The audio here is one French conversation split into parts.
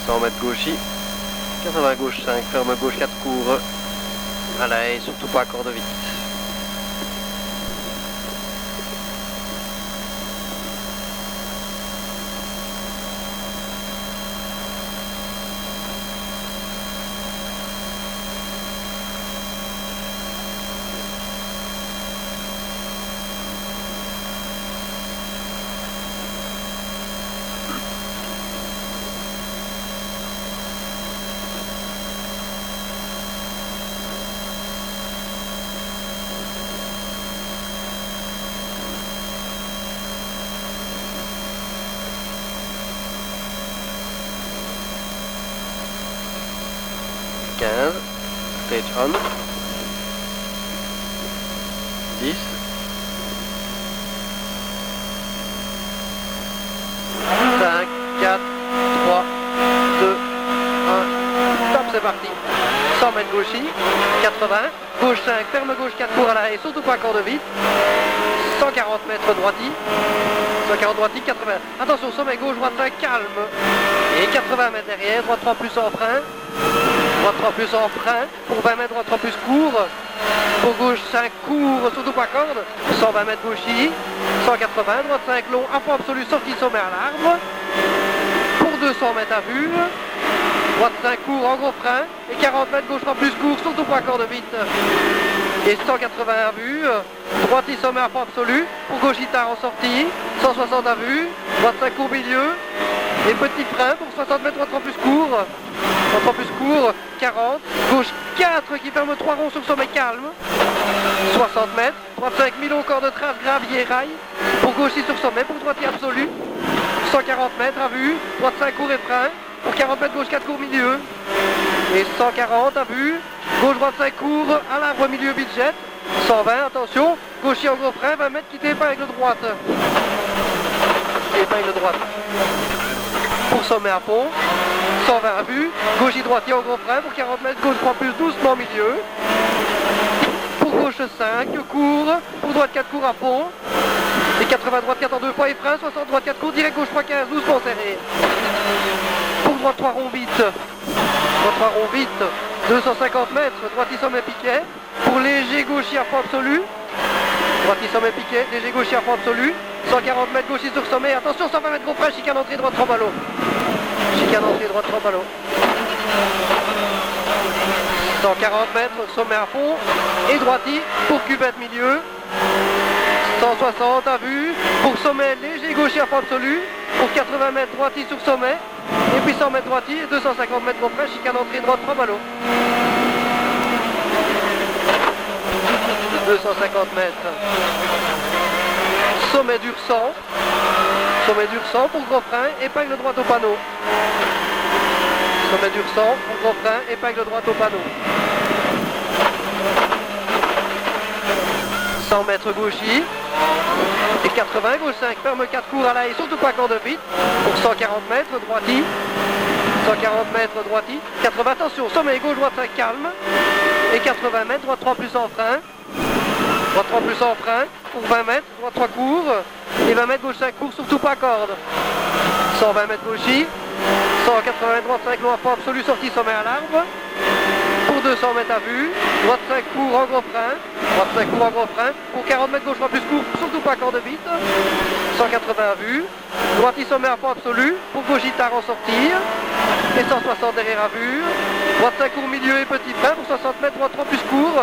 100 mètres gauchis, 80 gauche 5, ferme gauche 4 cours, à la haie, surtout pas à corde vite. Stage on. 10. 5, 4, 3, 2, 1. Top, c'est parti. 100 mètres gauchis. 80. Gauche 5, ferme gauche 4 cours à la haie, surtout pas à corde vite. 140 mètres droiti. 140 droiti, 80. Attention, sommet gauche, droite 5, calme. Et 80 mètres derrière, droite 3 plus en frein. Droite 3 plus en frein, pour 20 mètres, droite 3 plus court, pour gauche 5 court, surtout pas corde, 120 mètres gauchis, 180, droite 5 long, à fond absolu, sortie sommet à l'arbre, pour 200 mètres à vue, droite 5 court en gros frein, et 40 mètres gauche 3 plus court, surtout pas corde vite, et 180 à vue, droite sommet à fond absolu, pour gauche tard en sortie, 160 à vue, droite 5 court milieu, et petit frein pour 60 mètres, droite 3 plus court, 3 plus court, 40, gauche 4 qui ferme 3 ronds sur sommet calme, 60 mètres, droite 5 milon, corps de trace, gravier, rail, pour gauche sur sommet, pour droitier absolu, 140 mètres à vue, droite 5 court et frein, pour 40 mètres, gauche 4 court milieu, et 140 à vue, gauche droite 5 court, à l'arbre milieu budget, 120, attention, gaucher en gros frein, 20 mètres quitter épingle droite, épingle droite, pour sommet à fond, 120 à vue, gauche droitier en gros frein pour 40 mètres, gauche 3 plus doucement milieu. Pour gauche 5, court, pour droite 4 court à fond. Et 80 droite 4 en 2 fois et frein, 60 droite 4 court, direct gauche 3 15, doucement serré. Pour droite 3 rond vite, droite 3 rond vite, 250 mètres, droite sommet piquet. Pour léger gaucher à fond absolu, droite sommet piquet, léger gaucher à fond absolu. 140 mètres gaucher sur sommet, attention 120 mètres gros frein, chicane entrée droite 3 ballots. Chicane entrée droite 3 ballots. 140 mètres, sommet à fond, et droiti pour cuvette milieu. 160 à vue, pour sommet léger gaucher à fond absolu, pour 80 mètres droiti sur sommet, et puis 100 mètres droiti et 250 mètres gros frein, chicane entrée droite 3 ballots. 250 mètres. Sommet dur 100. Sommet dur 100 pour gros frein, épingle droite au panneau. Sommet dur 100 pour gros frein, épingle droite au panneau. 100 mètres gauchis. Et 80, gauche 5, ferme 4 cours à la haie, surtout pas corde vite. Pour 140 mètres, droiti. 140 mètres, droiti. 80, attention, sommet gauche, droite 5, calme. Et 80 mètres, droite 3 plus en frein. Droite 3 plus en frein, pour 20 mètres, droite 3 court, et 20 mètres gauche 5 court, surtout pas corde. 120 mètres gauchis, 180 mètres droite 5 long à fond absolu, sortie sommet à l'arbre. Pour 200 mètres à vue, droite 5 court en gros frein, droite 5 court en gros frein, pour 40 mètres gauche 3 plus court, surtout pas corde vite. 180 à vue, droite sommet à fond absolu, pour gauche tard en sortie, et 160 derrière à vue, droite 5 court milieu et petit frein, pour 60 mètres, droite 3 plus court,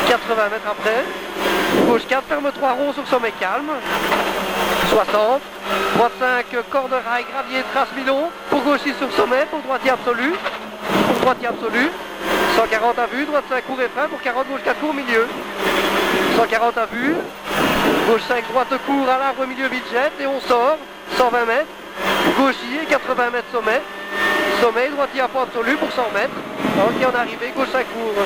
80 mètres après, gauche 4, ferme 3 ronds sur sommet calme, 60, droite 5, corde rail, gravier, trace milon, pour gauche 6 sur sommet, pour droitier absolu, 140 à vue, droite 5 court et frein, pour 40 gauche 4 court milieu, 140 à vue, gauche 5 droite court à l'arbre milieu budget, et on sort, 120 mètres, gauchier, 80 mètres sommet, sommet, droitier à fond absolu pour 100 mètres, ok, en arrivée, gauche 5 court.